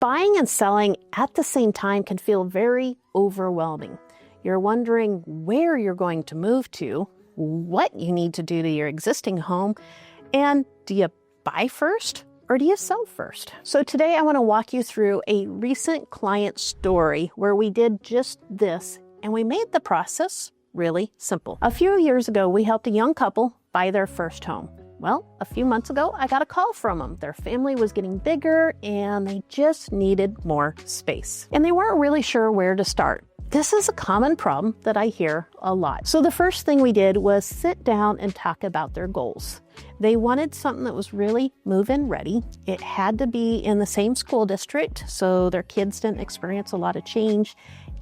Buying and selling at the same time can feel very overwhelming. You're wondering where you're going to move to, what you need to do to your existing home, and do you buy first or do you sell first? So today I want to walk you through a recent client story where we did just this and we made the process really simple. A few years ago, we helped a young couple buy their first home. Well, a few months ago, I got a call from them. Their family was getting bigger and they just needed more space. And they weren't really sure where to start. This is a common problem that I hear a lot. So the first thing we did was sit down and talk about their goals. They wanted something that was really move-in ready. It had to be in the same school district so their kids didn't experience a lot of change,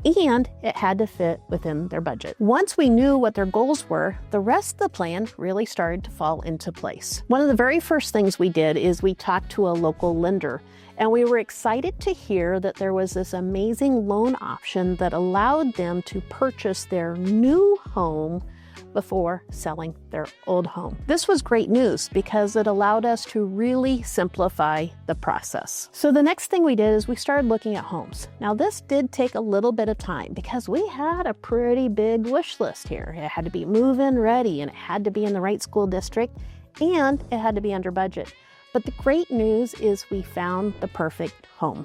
and it had to fit within their budget. Once we knew what their goals were, the rest of the plan really started to fall into place. One of the very first things we did is we talked to a local lender, and we were excited to hear that there was this amazing loan option that allowed them to purchase their new home before selling their old home. This was great news because it allowed us to really simplify the process. So the next thing we did is we started looking at homes. Now this did take a little bit of time because we had a pretty big wish list here. It had to be move-in ready and it had to be in the right school district and it had to be under budget. But the great news is we found the perfect home.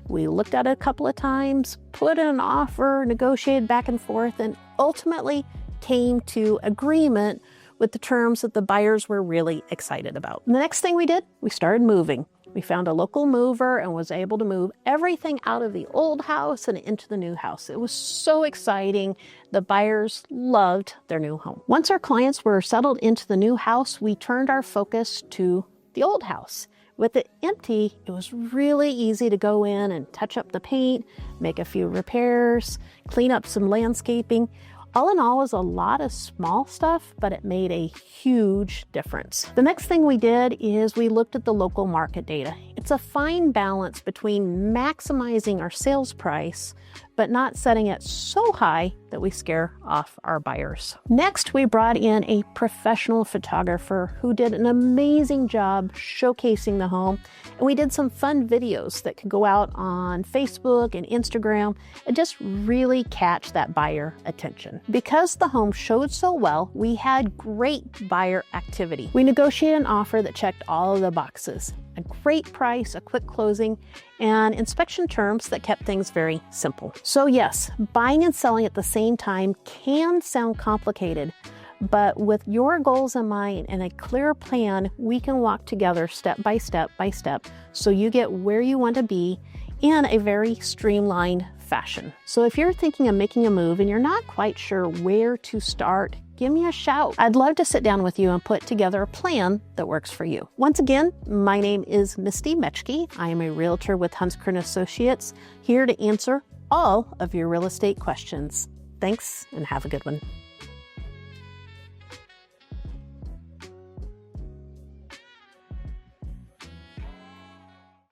We looked at it a couple of times, put in an offer, negotiated back and forth, and ultimately came to agreement with the terms that the buyers were really excited about. And the next thing we did, we started moving. We found a local mover and was able to move everything out of the old house and into the new house. It was so exciting. The buyers loved their new home. Once our clients were settled into the new house, we turned our focus to the old house. With it empty, it was really easy to go in and touch up the paint, make a few repairs, clean up some landscaping. All in all, it was a lot of small stuff, but it made a huge difference. The next thing we did is we looked at the local market data. It's a fine balance between maximizing our sales price, but not setting it so high that we scare off our buyers. Next, we brought in a professional photographer who did an amazing job showcasing the home. And we did some fun videos that could go out on Facebook and Instagram and just really catch that buyer attention. Because the home showed so well, we had great buyer activity. We negotiated an offer that checked all of the boxes. A great price, a quick closing, and inspection terms that kept things very simple. So yes, buying and selling at the same time can sound complicated, but with your goals in mind and a clear plan, we can walk together step by step by step so you get where you want to be in a very streamlined fashion. So if you're thinking of making a move and you're not quite sure where to start, give me a shout. I'd love to sit down with you and put together a plan that works for you. Once again, my name is Misty Mechke. I am a realtor with Hunskern Associates, here to answer all of your real estate questions. Thanks and have a good one.